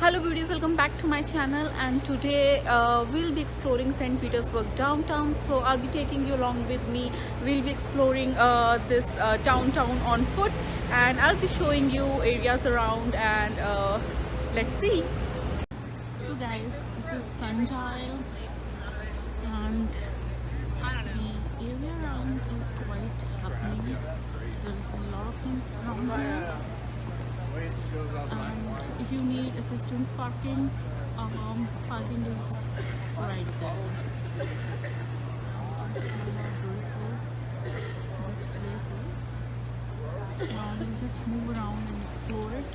Hello beauties, welcome back to my channel, and today we'll be exploring St. Petersburg downtown. So I'll be taking you along with me. We'll be exploring this downtown on foot, and I'll be showing you areas around, and let's see. So guys, this is Sundial, and the area around is quite happening. There's a lot of things around here. And if you need assistance parking, parking is right there. See how beautiful this place is. Now we'll just move around and explore it.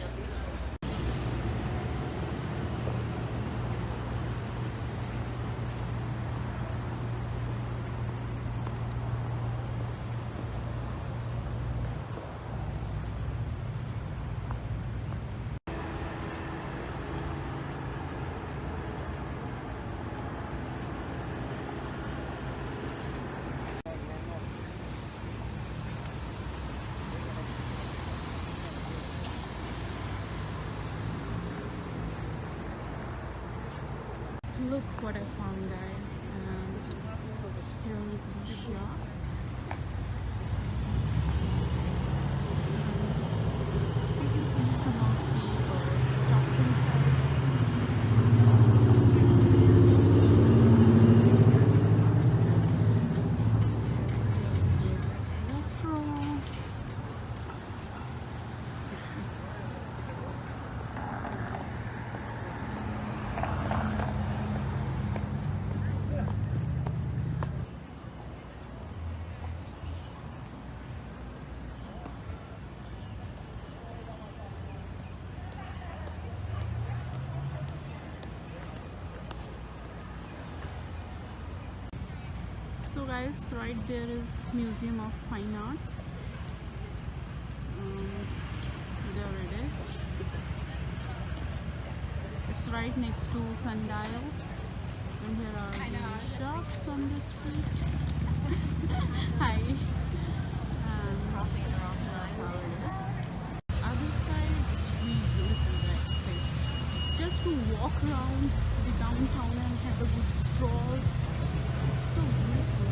Look what I found, guys, and here is the shop. You can see some of the stuff inside. Restaurant. So guys, right there is Museum of Fine Arts. There it is. It's right next to Sundial, and here are the shops on the street. Hi. Other side, it's really beautiful, right? Just to walk around the downtown and have a good stroll. It's so beautiful.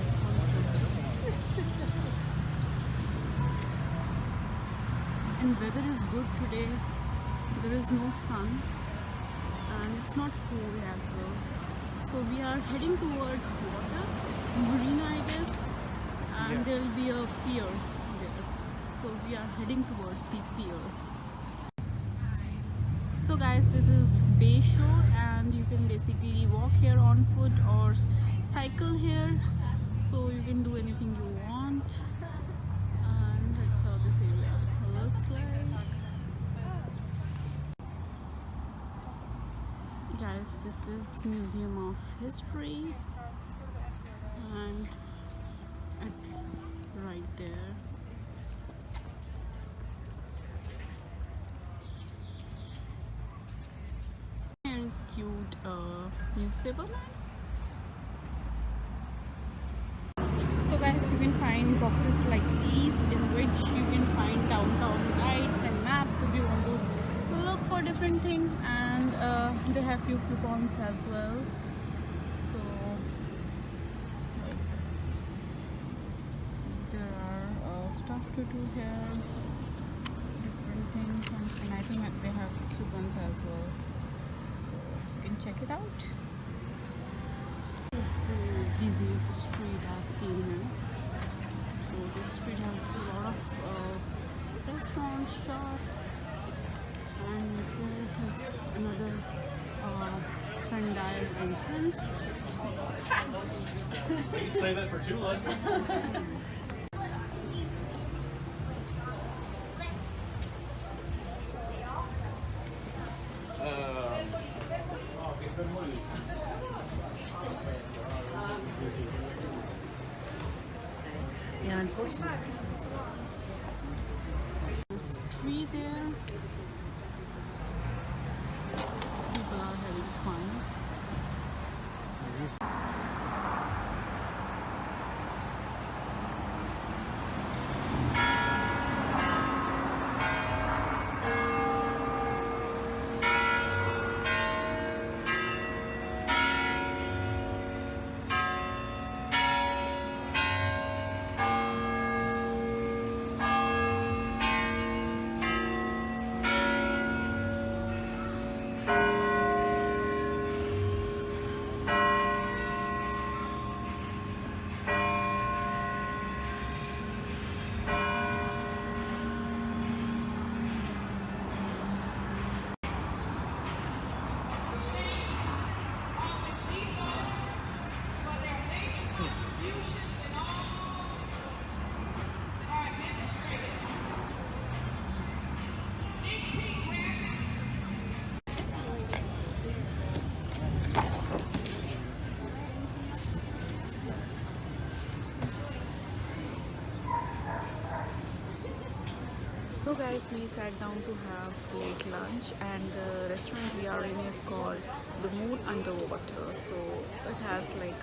And weather is good today. There is no sun and it's not cold as well. So we are heading towards water. It's marina, I guess, and there will be a pier there. So we are heading towards the pier. So guys, this is Bay Shore, and you can basically walk here on foot or cycle here. So you can do anything you want. And that's how this area looks like. Guys, this is Museum of History, and it's right there. Here is cute newspaper man. So guys, you can find boxes like these in which you can find downtown guides and maps if you want to look for different things, and they have few coupons as well. So like, there are stuff to do here, different things, and I think that they have coupons as well, so you can check it out. This is the busiest street I've seen here. So this street has a lot of restaurants, shops, and there is another Sundial entrance. You can say that for Tula. Yeah, unfortunately. This tree there, people are having fun. guys, we sat down to have late lunch, and the restaurant we are in is called The Moon Underwater. So it has like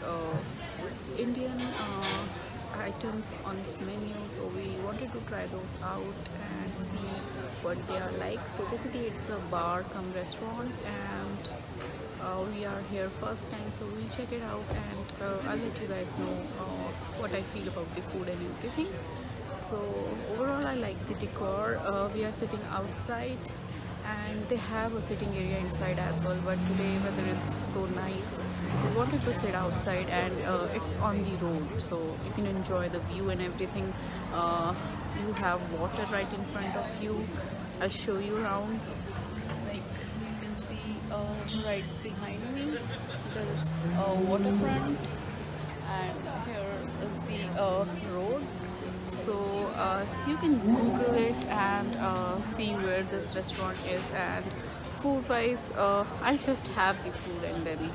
Indian items on its menu. So we wanted to try those out and see what they are like. So basically, it's a bar come restaurant, and we are here first time. So we'll check it out, and I'll let you guys know what I feel about the food and everything. So overall I like the decor. We are sitting outside, and they have a sitting area inside as well, but today weather is so nice, we wanted to sit outside, and it's on the road, so you can enjoy the view and everything. You have water right in front of you. I'll show you around. Like you can see right behind me there is a waterfront, and here is the road. So you can Google it and see where this restaurant is, and food wise I'll just have the food and then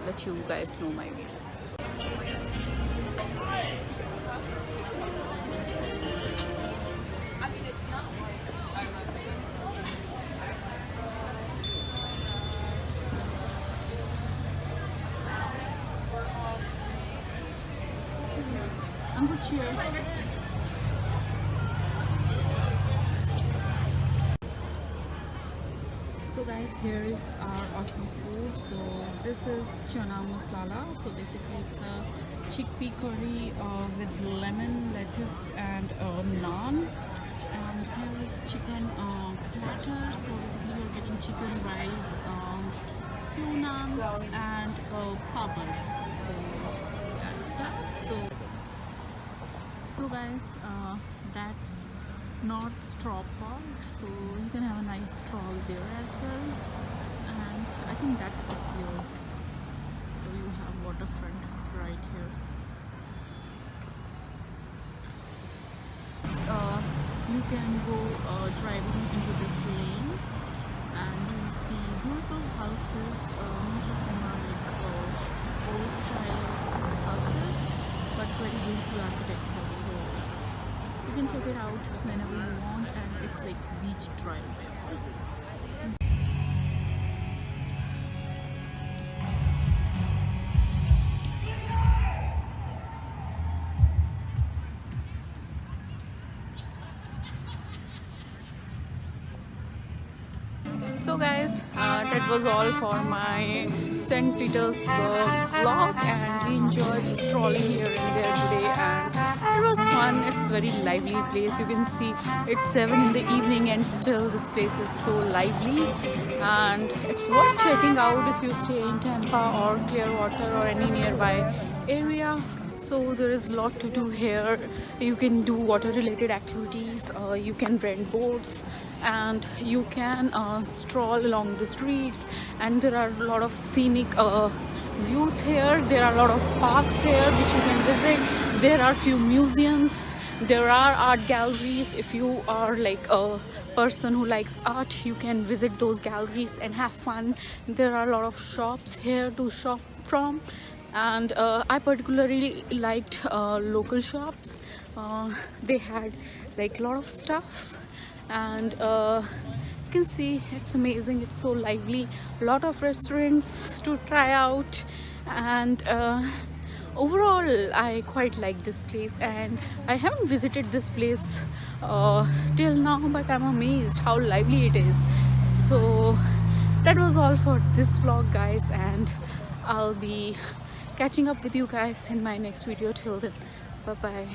let you guys know my views. Uncle, cheers. So guys, here is our awesome food. So this is chana masala. So basically it's a chickpea curry with lemon, lettuce and naan. And here is chicken platter. So basically you're getting chicken rice, few naans and papad. So that's that. So guys, that's not straw pot, so you can have a nice stroll there as well, and I think that's the view. So you have waterfront right here. You can go driving into this lane, and you will see beautiful houses. Most of them are like old style houses, but very beautiful architecture. So you can check it out whenever you want, and it's like beach drive. So guys, that was all for my St. Petersburg vlog, and we enjoyed strolling here and there today, and it was fun. It's a very lively place. You can see it's 7 in the evening and still this place is so lively, and it's worth checking out if you stay in Tampa or Clearwater or any nearby area. So there is a lot to do here. You can do water related activities, you can rent boats, and you can stroll along the streets, and there are a lot of scenic views here. There are a lot of parks here which you can visit. There are few museums, there are art galleries. If you are like a person who likes art, you can visit those galleries and have fun. There are a lot of shops here to shop from, and I particularly liked local shops. They had like a lot of stuff, and you can see it's amazing. It's so lively. A lot of restaurants to try out, and overall I quite like this place, and I haven't visited this place till now, but I'm amazed how lively it is. So that was all for this vlog, guys, and I'll be catching up with you guys in my next video. Till then, bye bye.